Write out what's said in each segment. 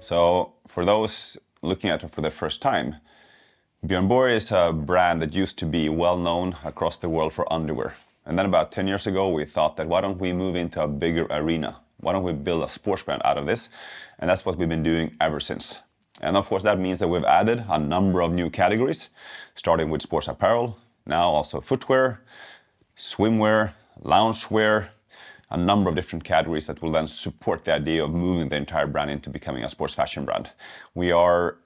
So for those looking at it for the first time, Björn Borg is a brand that used to be well known across the world for underwear. And then about 10 years ago, we thought that why don't we move into a bigger arena? Why don't we build a sports brand out of this? And that's what we've been doing ever since. And of course, that means that we've added a number of new categories, starting with sports apparel, now also footwear, swimwear, loungewear, a number of different categories that will then support the idea of moving the entire brand into becoming a sports fashion brand. We are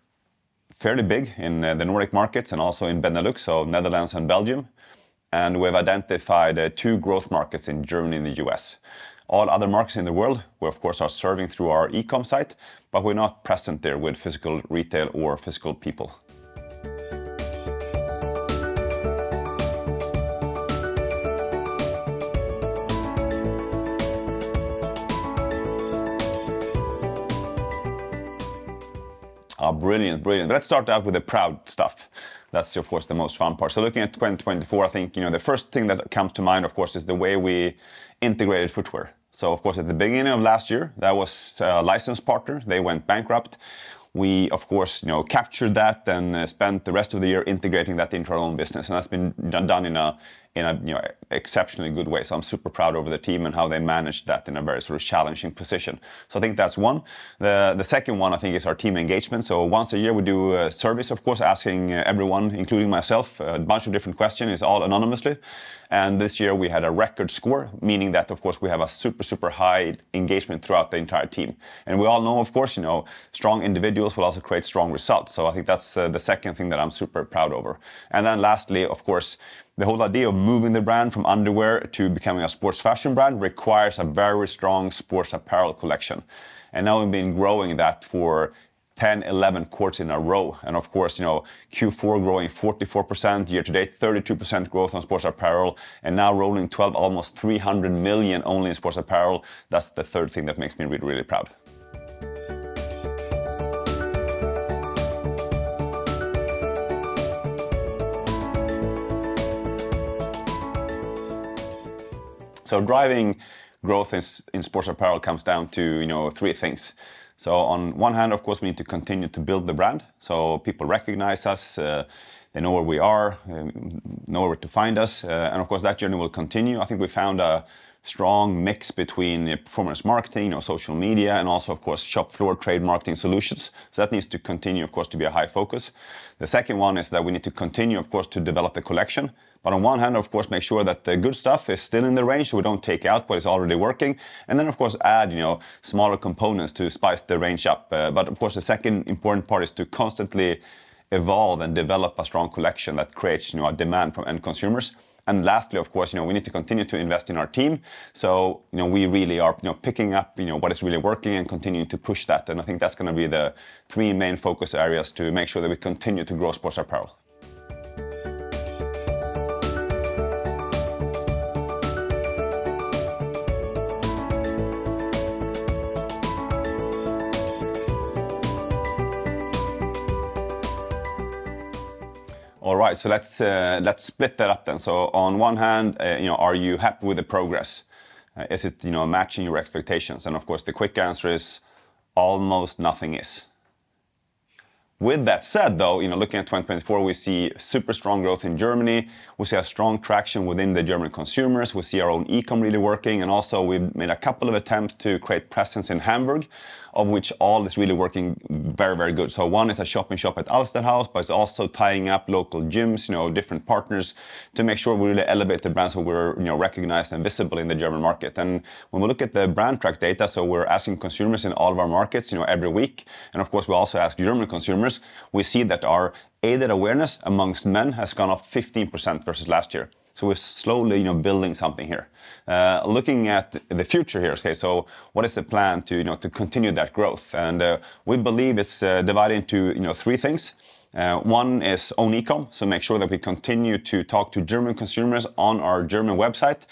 fairly big in the Nordic markets and also in Benelux, so Netherlands and Belgium. And we've identified 2 growth markets in Germany and the US. All other markets in the world, we of course are serving through our e-com site, but we're not present there with physical retail or physical people. Brilliant. Let's start out with the proud stuff. That's, of course, the most fun part. So looking at 2024, I think, the first thing that comes to mind, of course, is the way we integrated footwear. So, of course, at the beginning of last year, that was a licensed partner. They went bankrupt. We, of course, captured that and spent the rest of the year integrating that into our own business. And that's been done in a exceptionally good way. So I'm super proud over the team and how they managed that in a very sort of challenging position. So I think that's one. The second one, I think, is our team engagement. So once a year we do a service, of course, asking everyone, including myself, a bunch of different questions, all anonymously. And this year we had a record score, meaning that, of course, we have a super high engagement throughout the entire team. And we all know, of course, strong individuals will also create strong results. So I think that's the second thing that I'm super proud over. And then lastly, of course, the whole idea of moving the brand from underwear to becoming a sports fashion brand requires a very strong sports apparel collection. And now we've been growing that for 10, 11 quarters in a row. And of course, Q4 growing 44%, year to date 32% growth on sports apparel, and now rolling 12, almost 300 million only in sports apparel. That's the third thing that makes me really proud. So driving growth in sports apparel comes down to 3 things. So on one hand, of course, we need to continue to build the brand, so people recognize us, they know where we are, know where to find us, and of course that journey will continue. I think we found a strong mix between performance marketing, social media, and also, of course, shop floor trade marketing solutions. So that needs to continue, of course, to be a high focus. The second one is that we need to continue, of course, to develop the collection. But on one hand, of course, make sure that the good stuff is still in the range, so we don't take out what is already working. And then, of course, add, smaller components to spice the range up. But of course, the second important part is to constantly evolve and develop a strong collection that creates, a demand from end consumers. And lastly, of course, we need to continue to invest in our team. So, we really are, picking up, what is really working and continuing to push that. And I think that's going to be the 3 main focus areas to make sure that we continue to grow sports apparel. All right, so let's split that up then. So on one hand, are you happy with the progress? Is it matching your expectations? And of course, the quick answer is almost nothing is. With that said, though, looking at 2024, we see super strong growth in Germany. We see a strong traction within the German consumers. We see our own e-com really working. And also, we've made a couple of attempts to create presence in Hamburg, of which all is really working very good. So one is a shop-in-shop at Alsterhaus, but it's also tying up local gyms, different partners, to make sure we really elevate the brand so we're recognized and visible in the German market. And when we look at the brand track data, so we're asking consumers in all of our markets, every week. And of course, we also ask German consumers. We see that our aided awareness amongst men has gone up 15% versus last year. So we're slowly, building something here. Looking at the future here, okay, so what is the plan to continue that growth? And we believe it's divided into 3 things. One is own e-com, so make sure that we continue to talk to German consumers on our German website,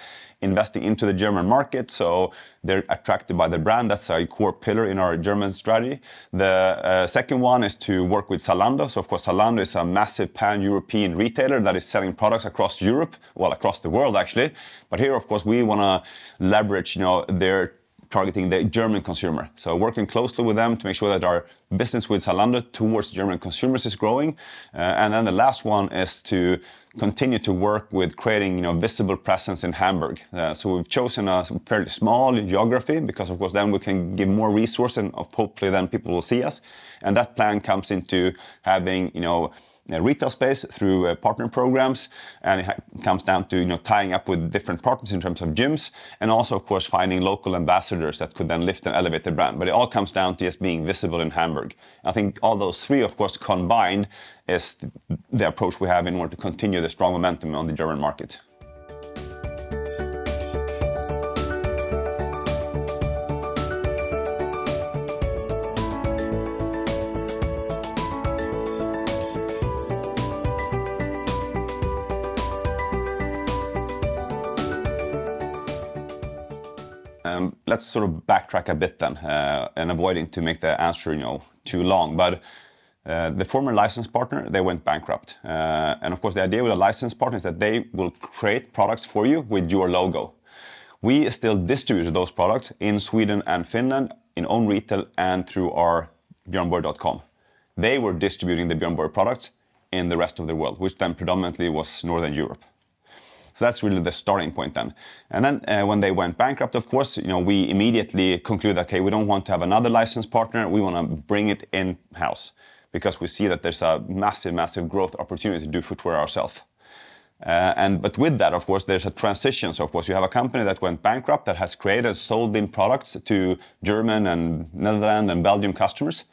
investing into the German market, so they're attracted by the brand. That's a core pillar in our German strategy. The second one is to work with Zalando. So of course, Zalando is a massive pan-European retailer that is selling products across Europe, well, across the world actually. But here, of course, we want to leverage, their targeting the German consumer. So working closely with them to make sure that our business with Zalando towards German consumers is growing. And then the last one is to continue to work with creating, visible presence in Hamburg. So we've chosen a fairly small geography because, of course, then we can give more resource and hopefully then people will see us. And that plan comes into having, retail space through partner programs, and it comes down to tying up with different partners in terms of gyms, and also of course finding local ambassadors that could then lift and elevate the brand. But it all comes down to just being visible in Hamburg. I think all those three, of course, combined is the approach we have in order to continue the strong momentum on the German market. Let's sort of backtrack a bit then, and avoiding to make the answer too long. But the former license partner, they went bankrupt. And of course, the idea with a license partner is that they will create products for you with your logo. We still distribute those products in Sweden and Finland in own retail and through our bjornborg.com. They were distributing the Björn Borg products in the rest of the world, which then predominantly was Northern Europe. So that's really the starting point then. And then when they went bankrupt, of course, we immediately concluded, okay, we don't want to have another license partner. We want to bring it in-house because we see that there's a massive, massive growth opportunity to do footwear ourselves. But with that, of course, there's a transition. So, of course, you have a company that went bankrupt that has created, sold in products to German and Netherlands and Belgium customers.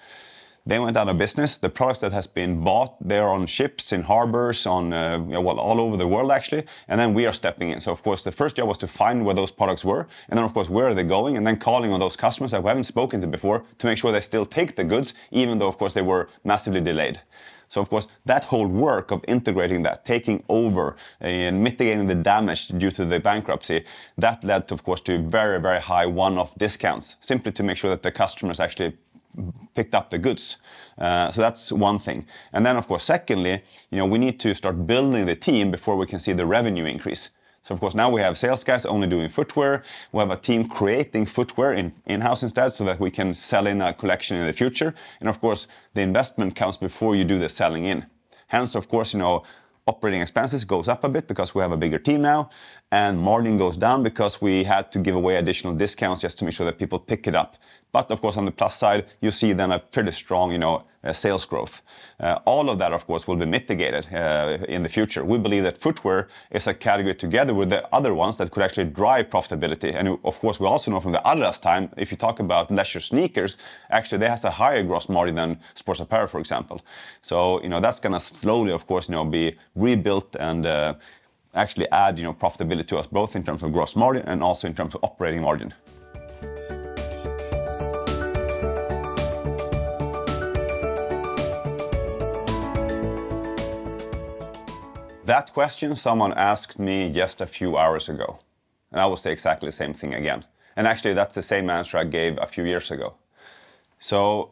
They went out of business. The products that has been bought, they're on ships, in harbors, on all over the world actually. And then we are stepping in. So of course, the first job was to find where those products were, and then of course where are they going, and then calling on those customers that we haven't spoken to before to make sure they still take the goods, even though of course they were massively delayed. So of course, that whole work of integrating that, taking over and mitigating the damage due to the bankruptcy, that led to, of course, to very, very high one-off discounts, simply to make sure that the customers actually picked up the goods. So that's one thing. And then, of course, secondly, we need to start building the team before we can see the revenue increase. So, of course, now we have sales guys only doing footwear. We have a team creating footwear in-house instead so that we can sell in a collection in the future. And, of course, the investment comes before you do the selling in. Hence, of course, operating expenses goes up a bit because we have a bigger team now, and margin goes down because we had to give away additional discounts just to make sure that people pick it up. But of course, on the plus side, you see then a pretty strong, sales growth. All of that, of course, will be mitigated in the future. We believe that footwear is a category together with the other ones that could actually drive profitability. And of course, we also know from the Adidas time, if you talk about leisure sneakers, actually they has a higher gross margin than sports apparel, for example. So, that's going to slowly, of course, be rebuilt and actually add, profitability to us, both in terms of gross margin and also in terms of operating margin. That question someone asked me just a few hours ago, and I will say exactly the same thing again. And actually, that's the same answer I gave a few years ago. So,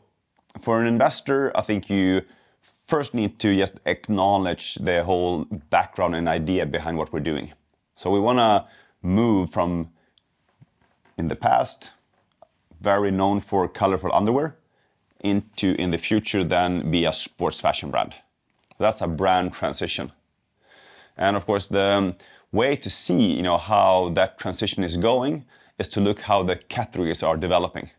for an investor, I think you first need to just acknowledge the whole background and idea behind what we're doing. So we want to move from, in the past, very known for colorful underwear, into, in the future, then be a sports fashion brand. That's a brand transition. And of course, the way to see, how that transition is going is to look how the categories are developing.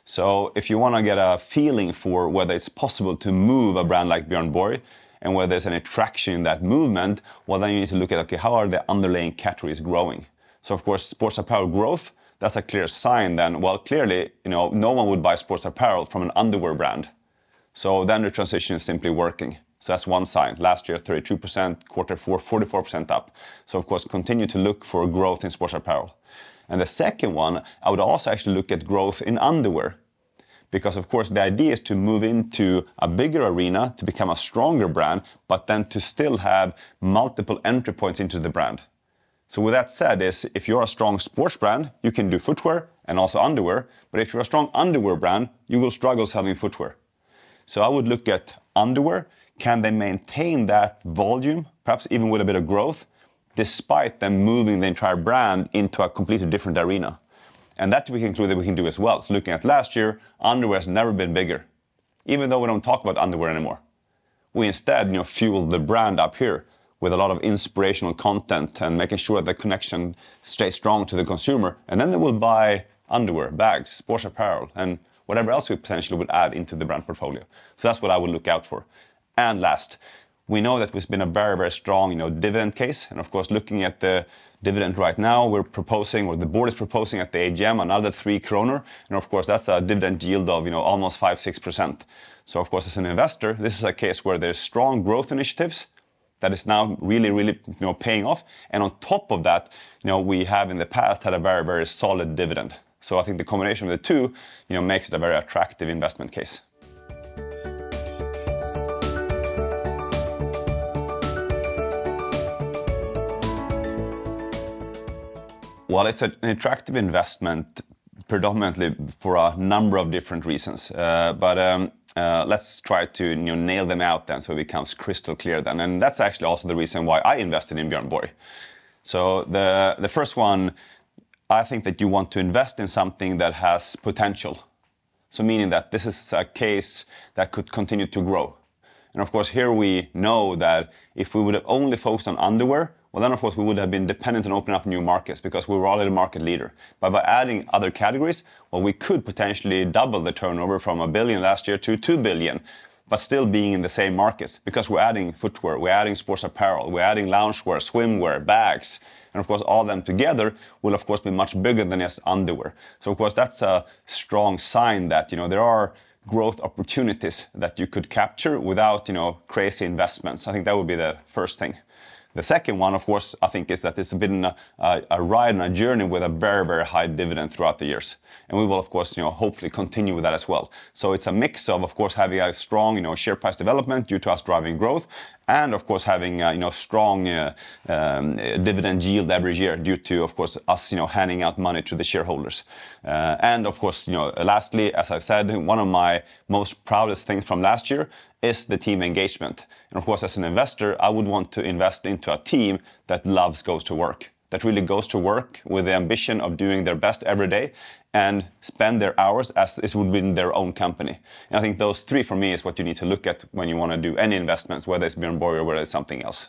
So if you want to get a feeling for whether it's possible to move a brand like Björn Borg and whether there's any traction in that movement, well, then you need to look at, okay, how are the underlying categories growing? So of course, sports apparel growth, that's a clear sign then. Well, clearly, no one would buy sports apparel from an underwear brand. So then the transition is simply working. So that's one sign. Last year, 32%, quarter four, 44% up. So of course, continue to look for growth in sports apparel. And the second one, I would also actually look at growth in underwear. Because of course, the idea is to move into a bigger arena, to become a stronger brand, but then to still have multiple entry points into the brand. So with that said, if you're a strong sports brand, you can do footwear and also underwear. But if you're a strong underwear brand, you will struggle selling footwear. So I would look at underwear. Can they maintain that volume, perhaps even with a bit of growth, despite them moving the entire brand into a completely different arena? And that we conclude that we can do as well. So looking at last year, underwear has never been bigger, even though we don't talk about underwear anymore. We instead, fuel the brand up here with a lot of inspirational content and making sure the connection stays strong to the consumer. And then they will buy underwear, bags, sports apparel, and whatever else we potentially would add into the brand portfolio. So that's what I would look out for. And last, we know that there's been a very, very strong, dividend case. And of course, looking at the dividend right now, we're proposing, or the board is proposing at the AGM, another 3 kronor. And of course, that's a dividend yield of, almost 5-6%. So of course, as an investor, this is a case where there's strong growth initiatives that is now really, really, paying off. And on top of that, we have in the past had a very, very solid dividend. So I think the combination of the two, makes it a very attractive investment case. Well, it's an attractive investment predominantly for a number of different reasons. Let's try to nail them out then so it becomes crystal clear then. And that's actually also the reason why I invested in Björn Borg. So the first one, I think that you want to invest in something that has potential. So meaning that this is a case that could continue to grow. And of course, here we know that if we would have only focused on underwear, well, then, of course, we would have been dependent on opening up new markets because we were already a market leader. But by adding other categories, well, we could potentially double the turnover from 1 billion last year to 2 billion, but still being in the same markets because we're adding footwear, we're adding sports apparel, we're adding loungewear, swimwear, bags. And of course, all of them together will, of course, be much bigger than just underwear. So, of course, that's a strong sign that, there are growth opportunities that you could capture without, crazy investments. I think that would be the first thing. The second one, of course, I think is that it's been a ride and a journey with a very, very high dividend throughout the years. And we will, of course, hopefully continue with that as well. So it's a mix of course, having a strong, share price development due to us driving growth, and of course, having, strong dividend yield every year due to, of course, us, handing out money to the shareholders. And of course, lastly, as I said, one of my most proudest things from last year is the team engagement. And of course, as an investor, I would want to invest into a team that goes to work, that really goes to work with the ambition of doing their best every day and spend their hours as it would be in their own company. And I think those three for me is what you need to look at when you want to do any investments, whether it's Björn Borg or whether it's something else.